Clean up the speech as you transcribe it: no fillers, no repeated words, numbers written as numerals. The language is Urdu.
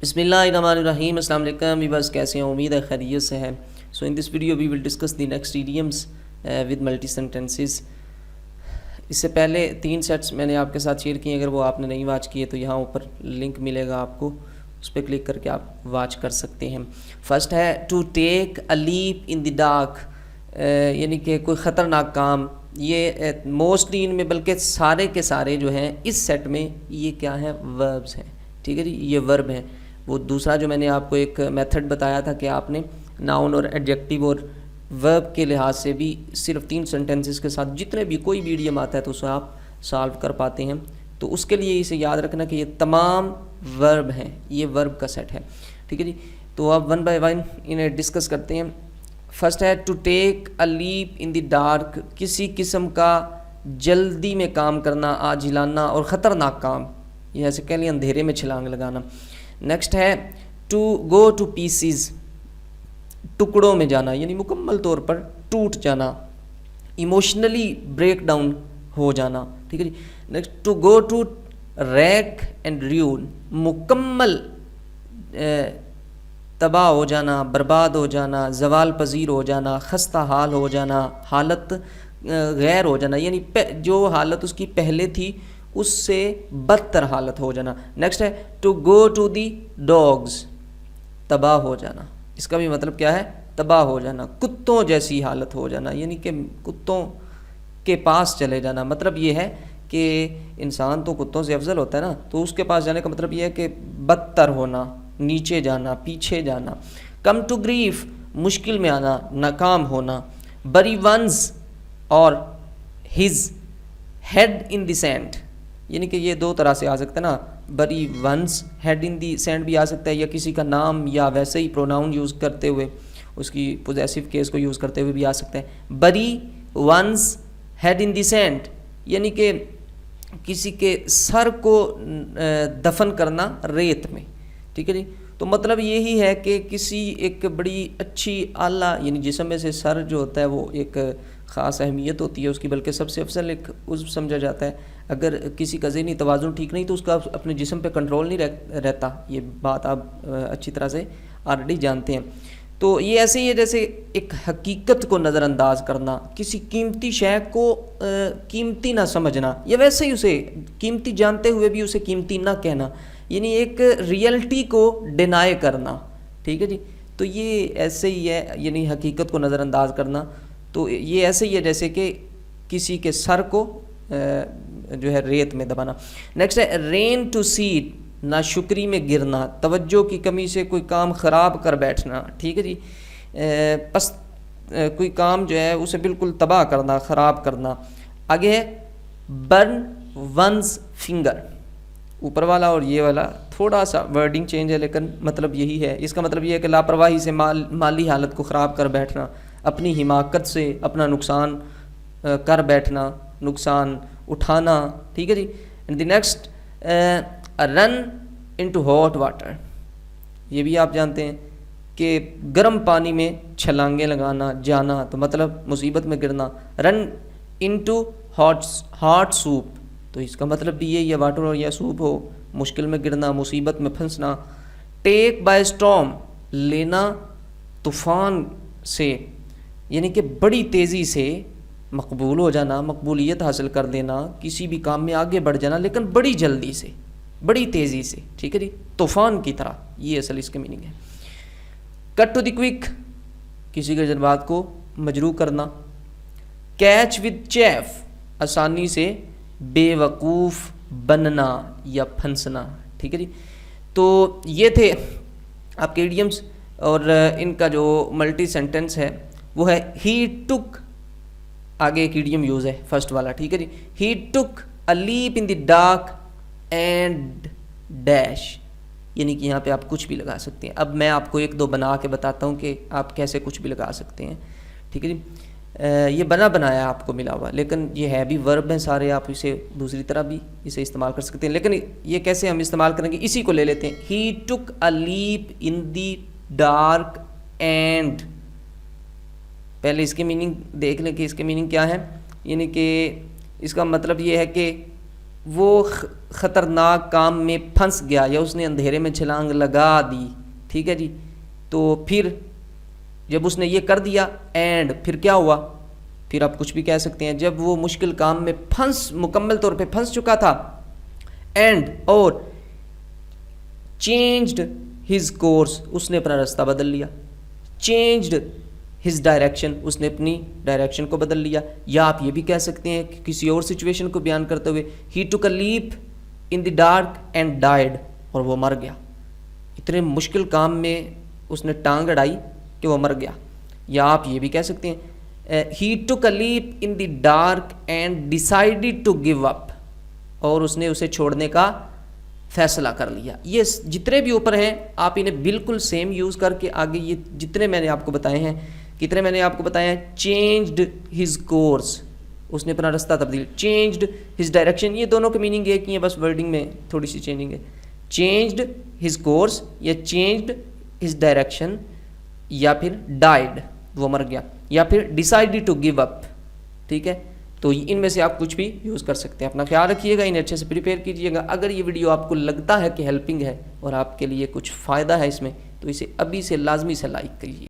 بسم اللہ الرحمن الرحیم. السلام علیکم ویورز، کیسے ہیں؟ امید ہے خیریت سے ہیں. So in this video we will discuss the next idioms with multi sentences. اس سے پہلے 3 سیٹس میں نے آپ کے ساتھ شیئر کیے. اگر وہ آپ نے نہیں واچ کیے تو یہاں اوپر لنک ملے گا آپ کو، اس پہ کلک کر کے آپ واچ کر سکتے ہیں. فرسٹ ہے to take a leap in the dark, یعنی کہ کوئی خطرناک کام. یہ موسٹلی ان میں بلکہ سارے کے سارے جو ہیں اس سیٹ میں یہ کیا ہیں؟ وربز ہیں. ٹھیک ہے جی، یہ ورب ہیں. وہ دوسرا جو میں نے آپ کو ایک میتھڈ بتایا تھا کہ آپ نے ناؤن اور ایڈجیکٹیو اور ورب کے لحاظ سے بھی صرف 3 سینٹینسز کے ساتھ جتنے بھی کوئی بھی ایڈیم آتا ہے تو اسے آپ سالو کر پاتے ہیں. تو اس کے لیے اسے یاد رکھنا کہ یہ تمام ورب ہیں، یہ ورب کا سیٹ ہے. ٹھیک ہے جی، تو اب 1 بائی 1 انہیں ڈسکس کرتے ہیں. فرسٹ ہے to take a leap in the dark, کسی قسم کا جلدی میں کام کرنا، عاجلانہ اور خطرناک کام، یہ ایسے کہہ لیں اندھیرے میں چھلانگ لگانا. نیکسٹ ہے ٹو گو ٹو پیسز، ٹکڑوں میں جانا یعنی مکمل طور پر ٹوٹ جانا، ایموشنلی بریک ڈاؤن ہو جانا. ٹھیک ہے جی. Next to go to rack and ruin, مکمل تباہ ہو جانا، برباد ہو جانا، زوال پذیر ہو جانا، خستہ حال ہو جانا، حالت غیر ہو جانا، یعنی جو حالت اس کی پہلے تھی اس سے بدتر حالت ہو جانا. نیکسٹ ہے to go to the dogs, تباہ ہو جانا. اس کا بھی مطلب کیا ہے؟ تباہ ہو جانا، کتوں جیسی حالت ہو جانا، یعنی کہ کتوں کے پاس چلے جانا. مطلب یہ ہے کہ انسان تو کتوں سے افضل ہوتا ہے نا، تو اس کے پاس جانے کا مطلب یہ ہے کہ بدتر ہونا، نیچے جانا، پیچھے جانا. کم ٹو گریف، مشکل میں آنا، ناکام ہونا. بری ونز اور his head in the sand, یعنی کہ یہ 2 طرح سے آ سکتا ہے نا. Bury one's head in the sand بھی آ سکتا ہے، یا کسی کا نام یا ویسے ہی پروناؤن یوز کرتے ہوئے اس کی پوزیسو کیس کو یوز کرتے ہوئے بھی آ سکتا ہے. Bury one's head in the sand یعنی کہ کسی کے سر کو دفن کرنا ریت میں. ٹھیک ہے جی. تو مطلب یہی ہے کہ کسی ایک بڑی اچھی اعلیٰ، یعنی جسم میں سے سر جو ہوتا ہے وہ ایک خاص اہمیت ہوتی ہے اس کی، بلکہ سب سے افضل ایک عضو سمجھا جاتا ہے. اگر کسی کا ذہنی توازن ٹھیک نہیں تو اس کا اپنے جسم پہ کنٹرول نہیں رہتا. یہ بات آپ اچھی طرح سے آلریڈی جانتے ہیں. تو یہ ایسے ہی ہے جیسے ایک حقیقت کو نظر انداز کرنا، کسی قیمتی شے کو قیمتی نہ سمجھنا، یا ویسے ہی اسے قیمتی جانتے ہوئے بھی اسے قیمتی نہ کہنا، یعنی ایک ریئلٹی کو ڈینائی کرنا. ٹھیک ہے جی. تو یہ ایسے ہی ہے، یعنی حقیقت کو نظر انداز کرنا. تو یہ ایسے ہی ہے جیسے کہ کسی کے سر کو جو ہے ریت میں دبانا. نیکسٹ ہے رین ٹو سیڈ، ناشکری میں گرنا، توجہ کی کمی سے کوئی کام خراب کر بیٹھنا. ٹھیک ہے جی. پس کوئی کام جو ہے اسے بالکل تباہ کرنا، خراب کرنا. آگے ہے برن ونز فنگر، اوپر والا اور یہ والا تھوڑا سا ورڈنگ چینج ہے لیکن مطلب یہی ہے. اس کا مطلب یہ ہے کہ لاپرواہی سے مالی حالت کو خراب کر بیٹھنا، اپنی حماقت سے اپنا نقصان کر بیٹھنا، نقصان اٹھانا. ٹھیک ہے جی. And the next run into hot water, یہ بھی آپ جانتے ہیں کہ گرم پانی میں چھلانگیں لگانا، جانا، تو مطلب مصیبت میں گرنا. رن انٹو ہاٹ سوپ، تو اس کا مطلب بھی یہی ہے، واٹر ہو یا سوپ ہو، مشکل میں گرنا، مصیبت میں پھنسنا. ٹیک بائی اسٹارم، لینا طوفان سے، یعنی کہ بڑی تیزی سے مقبول ہو جانا، مقبولیت حاصل کر دینا، کسی بھی کام میں آگے بڑھ جانا لیکن بڑی جلدی سے، بڑی تیزی سے. ٹھیک ہے جی. طوفان کی طرح، یہ اصل اس کا میننگ ہے. کٹ ٹو دی کوئک، کسی کے جذبات کو مجروح کرنا. کیچ ود چیف، آسانی سے بے وقوف بننا یا پھنسنا. ٹھیک ہے جی. تو یہ تھے آپ کے ایڈیمز، اور ان کا جو ملٹی سینٹنس ہے وہ ہے ہی ٹک، آگے ایک ایڈیم یوز ہے فرسٹ والا. ٹھیک ہے جی. ہی ٹک اے leap in the dark and dash, یعنی کہ یہاں پہ آپ کچھ بھی لگا سکتے ہیں. اب میں آپ کو 1-2 بنا کے بتاتا ہوں کہ آپ کیسے کچھ بھی لگا سکتے ہیں. ٹھیک ہے جی. یہ بنایا آپ کو ملا ہوا، لیکن یہ ہے بھی ورب ہیں سارے، آپ اسے دوسری طرح بھی اسے استعمال کر سکتے ہیں. لیکن یہ کیسے ہم استعمال کریں گے؟ اسی کو لے لیتے ہیں. ہی ٹک اے leap in the dark and, پہلے اس کی میننگ دیکھ لیں کہ اس کی میننگ کیا ہے. یعنی کہ اس کا مطلب یہ ہے کہ وہ خطرناک کام میں پھنس گیا یا اس نے اندھیرے میں چھلانگ لگا دی. ٹھیک ہے جی. تو پھر جب اس نے یہ کر دیا اینڈ پھر کیا ہوا, پھر آپ کچھ بھی کہہ سکتے ہیں. جب وہ مشکل کام میں مکمل طور پہ پھنس چکا تھا اینڈ اور چینجڈ ہز کورس, اس نے اپنا راستہ بدل لیا. چینجڈ ہز ڈائریکشن, اس نے اپنی ڈائریکشن کو بدل لیا. یا آپ یہ بھی کہہ سکتے ہیں کہ کسی اور سچویشن کو بیان کرتے ہوئے ہی took a leap in the dark and died, اور وہ مر گیا. اتنے مشکل کام میں اس نے ٹانگ اڑائی کہ وہ مر گیا. یا آپ یہ بھی کہہ سکتے ہیں he took a leap in the dark and decided to give up, اور اس نے اسے چھوڑنے کا فیصلہ کر لیا. یہ جتنے بھی اوپر ہیں آپ انہیں بالکل سیم یوز کر کے آگے یہ جتنے میں نے آپ کو بتائے ہیں, کتنے میں نے آپ کو بتایا ہیں, چینجڈ ہز کورس, اس نے اپنا راستہ تبدیل, چینجڈ ہز ڈائریکشن, یہ دونوں کے میننگ ایک ہی ہے, بس ورڈنگ میں تھوڑی سی چینجنگ ہے. چینجڈ ہز کورس یا چینجڈ ہز ڈائریکشن, یا پھر ڈائڈ, وہ مر گیا, یا پھر ڈیسائیڈڈ ٹو گیو اپ. ٹھیک ہے, تو ان میں سے آپ کچھ بھی یوز کر سکتے ہیں. اپنا خیال رکھیے گا, انہیں اچھے سے پریپیئر کیجیے گا. اگر یہ ویڈیو آپ کو لگتا ہے کہ ہیلپنگ ہے اور آپ کے لیے کچھ فائدہ ہے اس میں, تو اسے ابھی سے لازمی سے لائک کیجیے.